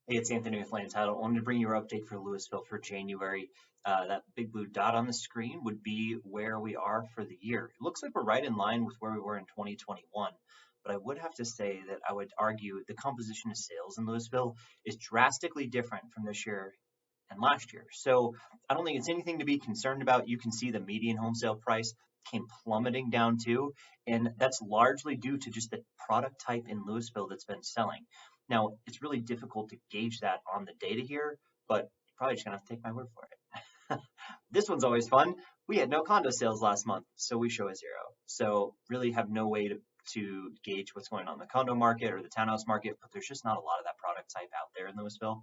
Hey, it's Anthony with Land Title. I wanted to bring you your update for Louisville for January. That big blue dot on the screen would be where we are for the year. It looks like we're right in line with where we were in 2021, but I would have to say that I would argue the composition of sales in Louisville is drastically different from this year and last year. So I don't think it's anything to be concerned about. You can see the median home sale price came plummeting down too, and that's largely due to just the product type in Louisville that's been selling. Now, it's really difficult to gauge that on the data here, but you're probably just gonna have to take my word for it. This one's always fun. We had no condo sales last month, so we show a 0. So really have no way to gauge what's going on in the condo market or the townhouse market, but there's just not a lot of that product type out there in Louisville.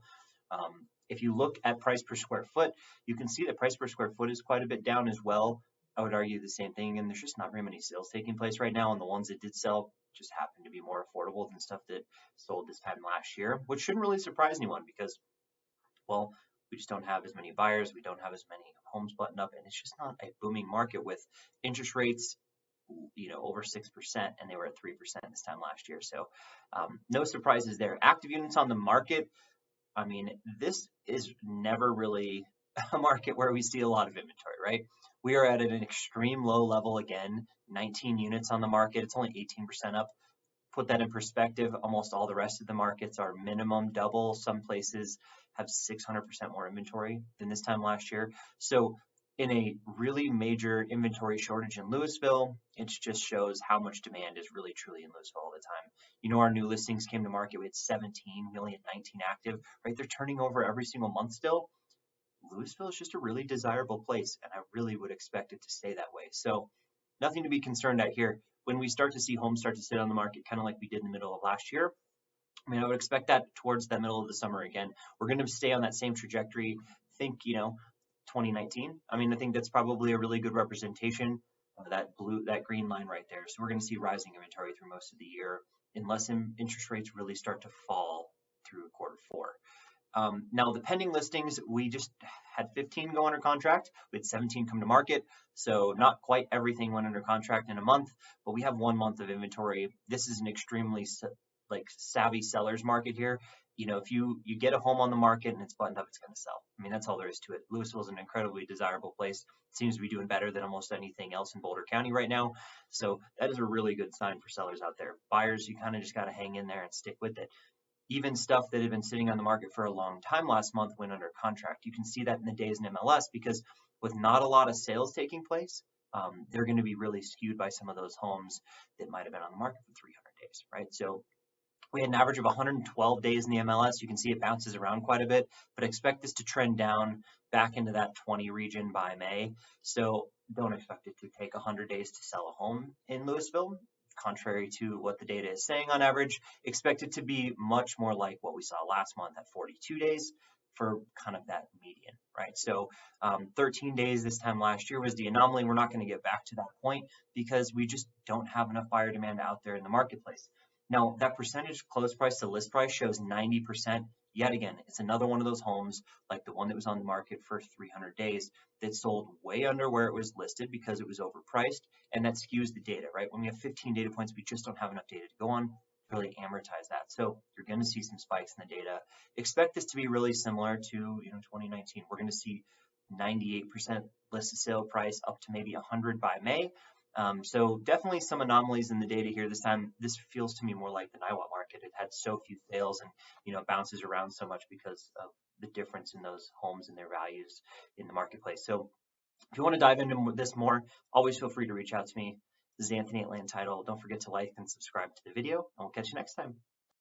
If you look at price per square foot, you can see that price per square foot is quite a bit down as well. I would argue the same thing, and there's just not very many sales taking place right now, and the ones that did sell just happen to be more affordable than stuff that sold this time last year, which shouldn't really surprise anyone because, well, we just don't have as many buyers, we don't have as many homes buttoned up, and it's just not a booming market with interest rates, over 6%, and they were at 3% this time last year. So no surprises there. Active units on the market, I mean, this is never really a market where we see a lot of inventory, right? We are at an extreme low level again, 19 units on the market. It's only 18% up. Put that in perspective, almost all the rest of the markets are minimum double. Some places have 600% more inventory than this time last year. So in a really major inventory shortage in Louisville, it just shows how much demand is really truly in Louisville all the time. Our new listings came to market. We had 17 million, 19 active, right? They're turning over every single month still. Louisville is just a really desirable place, and I really would expect it to stay that way. So nothing to be concerned at here. When we start to see homes start to sit on the market, kind of like we did in the middle of last year, I would expect that towards the middle of the summer again. We're going to stay on that same trajectory. Think, 2019. I think that's probably a really good representation of that green line right there. So we're going to see rising inventory through most of the year, unless interest rates really start to fall through Q4. Now, the pending listings, we just had 15 go under contract. We had 17 come to market. So not quite everything went under contract in a month, but we have 1 month of inventory. This is an extremely savvy seller's market here. If you get a home on the market and it's buttoned up, it's going to sell. That's all there is to it. Louisville is an incredibly desirable place. It seems to be doing better than almost anything else in Boulder County right now. So that is a really good sign for sellers out there. Buyers, you kind of just got to hang in there and stick with it. Even stuff that had been sitting on the market for a long time last month went under contract. You can see that in the days in MLS because with not a lot of sales taking place, they're going to be really skewed by some of those homes that might have been on the market for 300 days, right? So we had an average of 112 days in the MLS. You can see it bounces around quite a bit, but expect this to trend down back into that 20 region by May. So don't expect it to take 100 days to sell a home in Louisville. Contrary to what the data is saying on average, expect it to be much more like what we saw last month at 42 days for kind of that median, right? So 13 days this time last year was the anomaly. We're not going to get back to that point because we just don't have enough buyer demand out there in the marketplace. Now, that percentage close price to list price shows 90%. Yet again, it's another one of those homes like the one that was on the market for 300 days that sold way under where it was listed because it was overpriced, and that skews the data, right? When we have 15 data points, we just don't have enough data to go on to really amortize that. So you're going to see some spikes in the data. Expect this to be really similar to 2019. We're going to see 98% listed sale price up to maybe 100 by May. So definitely some anomalies in the data here this time. This feels to me more like the Niwot market. It had so few sales and it bounces around so much because of the difference in those homes and their values in the marketplace. So if you want to dive into this more, always feel free to reach out to me. This is Anthony at Land Title. Don't forget to like and subscribe to the video, and we'll catch you next time.